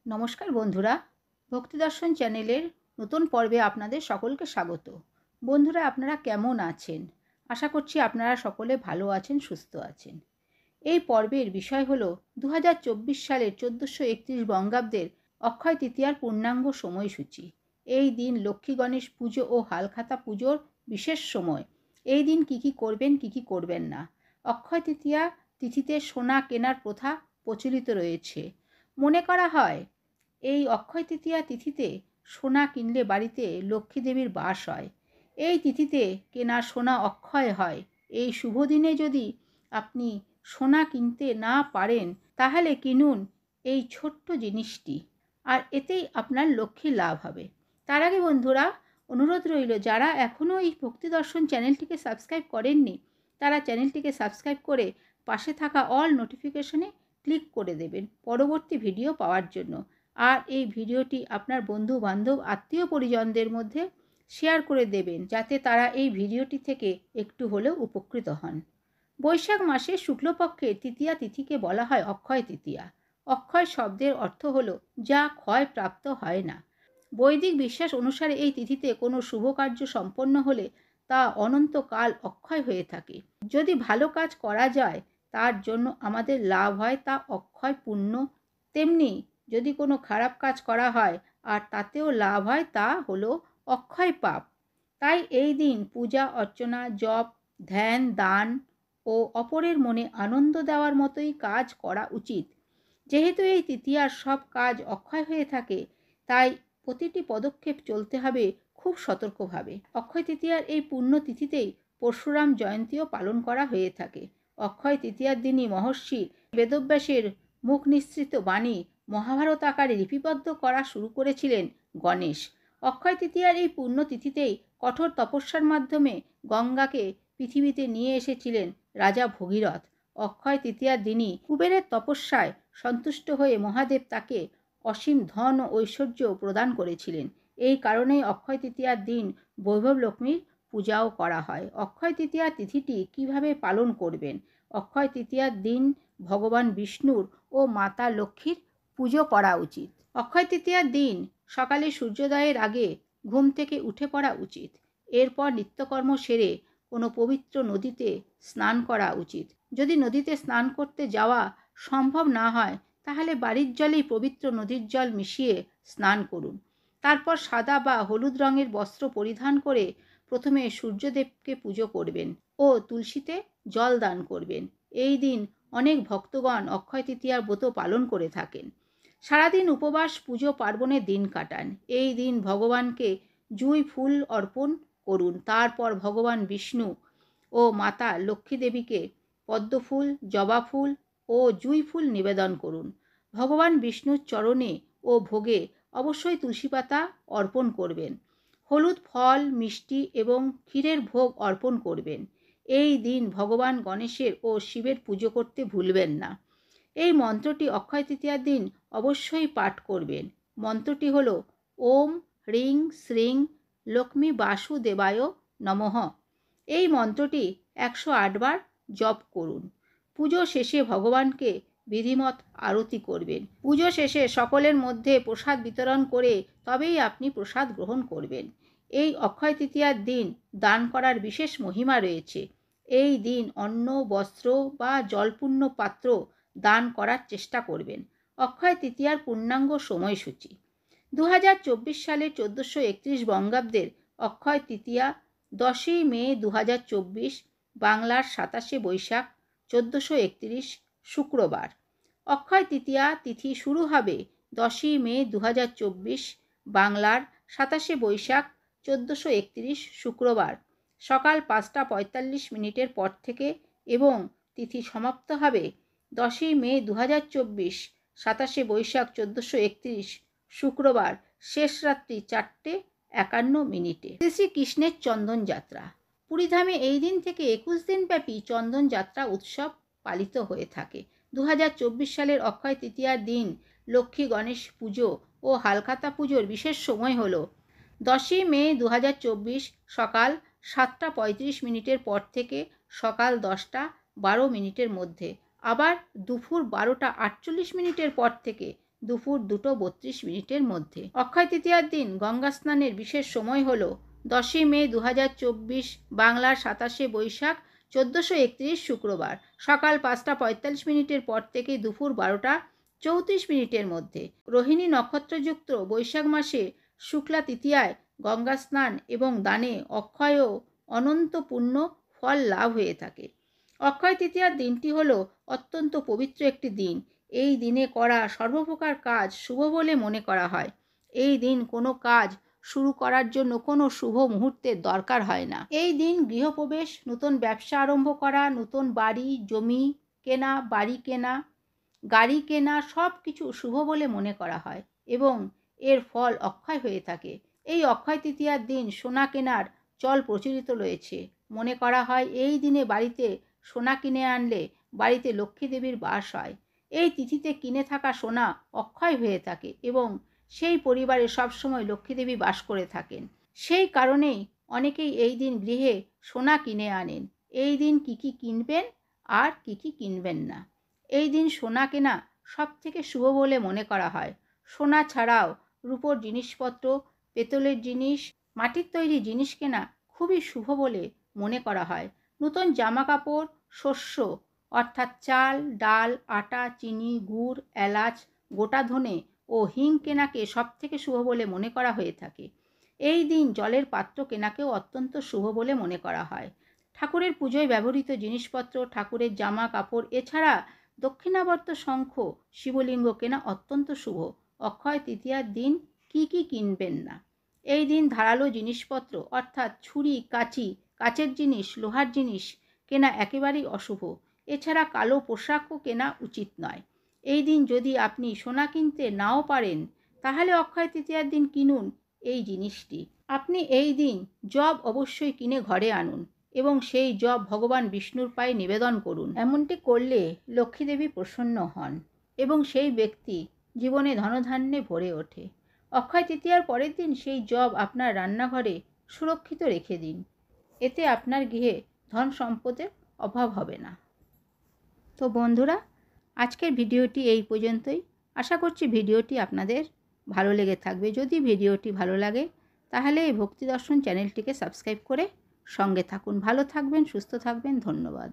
নমস্কার বন্ধুরা, ভক্তি দর্শন চ্যানেলের নতুন পর্বে আপনাদের সকলকে স্বাগত। বন্ধুরা, আপনারা কেমন আছেন? আশা করছি আপনারা সকলে ভালো আছেন, সুস্থ আছেন। এই পর্বের বিষয় হলো 2024 সালের 1431 বঙ্গাব্দের অক্ষয় তৃতীয়ার পূর্ণাঙ্গ সময়সূচি। এই দিন লক্ষ্মী গণেশ পুজো ও হালখাতা পুজোর বিশেষ সময়। এই দিন কি কি করবেন, কি কি করবেন না। অক্ষয় তৃতীয়া তিথিতে সোনা কেনার প্রথা প্রচলিত রয়েছে। মনে করা হয় এই অক্ষয় তৃতীয়া তিথিতে সোনা কিনলে বাড়িতে লক্ষ্মী দেবীর বাস হয়। এই তিথিতে কেনা সোনা অক্ষয় হয়। এই শুভ দিনে যদি আপনি সোনা কিনতে না পারেন তাহলে কিনুন এই ছোট্ট জিনিসটি, আর এতেই আপনার লক্ষ্মী লাভ হবে। তার আগে বন্ধুরা, অনুরোধ রইল, যারা এখনও এই ভক্তি দর্শন চ্যানেলটিকে সাবস্ক্রাইব করেননি তারা চ্যানেলটিকে সাবস্ক্রাইব করে পাশে থাকা অল নোটিফিকেশনে ক্লিক করে দেবেন পরবর্তী ভিডিও পাওয়ার জন্য। আর এই ভিডিওটি আপনার বন্ধু বান্ধব আত্মীয় পরিজনদের মধ্যে শেয়ার করে দেবেন যাতে তারা এই ভিডিওটি থেকে একটু হলেও উপকৃত হন। বৈশাখ মাসের শুক্লপক্ষের তৃতীয়া তিথিকে বলা হয় অক্ষয় তৃতীয়া। অক্ষয় শব্দের অর্থ হলো যা ক্ষয় প্রাপ্ত হয় না। বৈদিক বিশ্বাস অনুসারে এই তিথিতে কোনো শুভ কার্য সম্পন্ন হলে তা অনন্তকাল অক্ষয় হয়ে থাকে। যদি ভালো কাজ করা যায় তার জন্য আমাদের লাভ হয়, তা অক্ষয় পুণ্য। তেমনি যদি কোনো খারাপ কাজ করা হয় আর তাতেও লাভ হয়, তা হলো অক্ষয় পাপ। তাই এই দিন পূজা অর্চনা, জপ, ধ্যান, দান ও অপরের মনে আনন্দ দেওয়ার মতোই কাজ করা উচিত। যেহেতু এই তৃতীয়ার সব কাজ অক্ষয় হয়ে থাকে, তাই প্রতিটি পদক্ষেপ চলতে হবে খুব সতর্কভাবে। অক্ষয় তৃতীয়ার এই পুণ্য তিথিতেই পরশুরাম জয়ন্তীও পালন করা হয়ে থাকে। অক্ষয় তৃতীয়ার দিনই মহর্ষি বেদব্যাসের মুখ নিঃসৃত বাণী মহাভারত আকারে লিপিবদ্ধ করা শুরু করেছিলেন গণেশ। অক্ষয় তৃতীয়ার এই পুণ্য তিথিতেই কঠোর তপস্যার মাধ্যমে গঙ্গাকে পৃথিবীতে নিয়ে এসেছিলেন রাজা ভগীরথ। অক্ষয় তৃতীয়ার দিনই কুবেরের তপস্যায় সন্তুষ্ট হয়ে মহাদেব তাকে অসীম ধন ও ঐশ্বর্য প্রদান করেছিলেন। এই কারণেই অক্ষয় তৃতীয়ার দিন বৈভব লক্ষ্মীর পূজাও করা হয়। অক্ষয় তৃতীয়া তিথিটি কিভাবে পালন করবেন? অক্ষয় তৃতীয়ার দিন ভগবান বিষ্ণুর ও মাতা লক্ষ্মীর পুজো করা উচিত। অক্ষয় তৃতীয়ার দিন সকালে সূর্যোদয়ের আগে ঘুম থেকে উঠে পড়া উচিত। এরপর নিত্যকর্ম সেরে কোনো পবিত্র নদীতে স্নান করা উচিত। যদি নদীতে স্নান করতে যাওয়া সম্ভব না হয় তাহলে বাড়ির জলেই পবিত্র নদীর জল মিশিয়ে স্নান করুন। তারপর সাদা বা হলুদ রঙের বস্ত্র পরিধান করে প্রথমে সূর্যদেবকে পুজো করবেন ও তুলসীতে জল দান করবেন। এই দিন অনেক ভক্তগণ অক্ষয় তৃতীয়ার ব্রত পালন করে থাকেন। সারাদিন উপবাস, পুজো পার্বণে দিন কাটান। এই দিন ভগবানকে জুঁই ফুল অর্পণ করুন। তারপর ভগবান বিষ্ণু ও মাতা লক্ষ্মী দেবীকে পদ্মফুল, জবা ফুল ও জুঁই ফুল নিবেদন করুন। ভগবান বিষ্ণুর চরণে ও ভোগে অবশ্যই তুলসী পাতা অর্পণ করবেন। হলুদ ফল, মিষ্টি এবং ক্ষীরের ভোগ অর্পণ করবেন। এই দিন ভগবান গণেশের ও শিবের পুজো করতে ভুলবেন না। এই মন্ত্রটি অক্ষয় তৃতীয়ার দিন অবশ্যই পাঠ করবেন। মন্ত্রটি হল ওম হ্রিং শ্রীং লক্ষ্মী বাসুদেবায় নমঃ। এই মন্ত্রটি 108 বার জপ করুন। পুজো শেষে ভগবানকে বিধিমত আরতি করবেন। পুজো শেষে সকলের মধ্যে প্রসাদ বিতরণ করে তবেই আপনি প্রসাদ গ্রহণ করবেন। এই অক্ষয় তৃতীয়ার দিন দান করার বিশেষ মহিমা রয়েছে। এই দিন অন্ন, বস্ত্র বা জলপূর্ণ পাত্র দান করার চেষ্টা করবেন। অক্ষয় তৃতীয়ার পূর্ণাঙ্গ সময়সূচি। 2024 সালে 1431 বঙ্গাব্দের অক্ষয় তৃতীয়া 10ই মে 2024, বাংলার 27শে বৈশাখ 1431 শুক্রবার। অক্ষয় তৃতীয়া তিথি শুরু হবে 10ই মে 2024, বাংলার 27শে বৈশাখ 1431 শুক্রবার সকাল 5:45 পর থেকে এবং তিথি সমাপ্ত হবে 10ই মে 2024, 27শে বৈশাখ 1431 শুক্রবার শেষ রাত্রি 4:51। শ্রীকৃষ্ণের চন্দন যাত্রা। পুরীধামে এই দিন থেকে 21 দিন ব্যাপী চন্দন যাত্রা উৎসব পালিত হয়ে থাকে। 2024 সালের অক্ষয় তৃতীয়ার দিন লক্ষ্মী গণেশ পুজো ও হালখাতা পুজোর বিশেষ সময় হল 10ই মে 2024 সকাল 7:35 পর থেকে সকাল 10:12 মধ্যে, আবার দুপুর 12:48 পর থেকে দুপুর 2:32 মধ্যে। অক্ষয় তৃতীয়ার দিন গঙ্গা স্নানের বিশেষ সময় হল 10 মে 2024 বাংলার 27 বৈশাখ 1431 শুক্রবার সকাল 5:45 পর থেকে দুপুর 12:34 মধ্যে। রোহিণী নক্ষত্রযুক্ত বৈশাখ মাসে শুক্লা তৃতীয়ায় গঙ্গা স্নান এবং দানে অক্ষয় ও অনন্ত পুণ্য ফল লাভ হয়ে থাকে। অক্ষয় তৃতীয়ার দিনটি হল অত্যন্ত পবিত্র একটি দিন। এই দিনে করা সর্বপ্রকার কাজ শুভ বলে মনে করা হয়। এই দিন কোনো কাজ শুরু করার জন্য কোনো শুভ মুহূর্তের দরকার হয় না। এই দিন গৃহপ্রবেশ, নতুন ব্যবসা আরম্ভ করা, নতুন বাড়ি জমি কেনা, বাড়ি কেনা, গাড়ি কেনা সব কিছু শুভ বলে মনে করা হয় এবং এর ফল অক্ষয় হয়ে থাকে। এই অক্ষয় তৃতীয়ার দিন সোনা কেনার চল প্রচলিত রয়েছে। মনে করা হয় এই দিনে বাড়িতে সোনা কিনে আনলে বাড়িতে লক্ষ্মী দেবীর বাস হয়। এই তিথিতে কিনে থাকা সোনা অক্ষয় হয়ে থাকে এবং সেই পরিবারে সবসময় লক্ষ্মীদেবী বাস করে থাকেন। সেই কারণেই অনেকেই এই দিন গৃহে সোনা কিনে আনেন। এই দিন কি কি কিনবেন আর কি কি কিনবেন না। এই দিন সোনা কেনা সব থেকে শুভ বলে মনে করা হয়। সোনা ছাড়াও রূপোর জিনিসপত্র, পেতলের জিনিস, মাটির তৈরি জিনিস কেনা খুবই শুভ বলে মনে করা হয়। নতুন জামা কাপড়, শস্য অর্থাৎ চাল, ডাল, আটা, চিনি, গুড়, এলাচ, গোটা ধনে ও হিং কেনাকে সব থেকে শুভ বলে মনে করা হয়ে থাকে। এই দিন জলের পাত্র কেনাকেও অত্যন্ত শুভ বলে মনে করা হয়। ঠাকুরের পুজোয় ব্যবহৃত জিনিসপত্র, ঠাকুরের জামা কাপড় এছাড়া দক্ষিণাবর্ত শঙ্খ, শিবলিঙ্গ কেনা অত্যন্ত শুভ। অক্ষয় তৃতীয়ার দিন কি কি কিনবেন না। এই দিন ধারালো জিনিসপত্র অর্থাৎ ছুরি, কাঁচি, কাচের জিনিস, লোহার জিনিস কেনা একেবারেই অশুভ। এছাড়া কালো পোশাকও কেনা উচিত নয়। এই দিন যদি আপনি সোনা কিনতে নাও পারেন তাহলে অক্ষয় তৃতীয়ার দিন কিনুন এই জিনিসটি। আপনি এই দিন জব অবশ্যই কিনে ঘরে আনুন এবং সেই জব ভগবান বিষ্ণুর পায়ে নিবেদন করুন। এমনটি করলে লক্ষ্মীদেবী প্রসন্ন হন এবং সেই ব্যক্তি জীবনে ধনধান্যে ভরে ওঠে। অক্ষয় তৃতীয়ার পরের দিন সেই জব আপনার রান্নাঘরে সুরক্ষিত রেখে দিন। এতে আপনার গৃহে ধন সম্পদের অভাব হবে না। তো বন্ধুরা, আজকের ভিডিওটি এই পর্যন্তই। আশা করছি ভিডিওটি আপনাদের ভালো লেগে থাকবে। যদি ভিডিওটি ভালো লাগে তাহলে এই ভক্তি দর্শন চ্যানেলটিকে সাবস্ক্রাইব করে সঙ্গে থাকুন। ভালো থাকবেন, সুস্থ থাকবেন। ধন্যবাদ।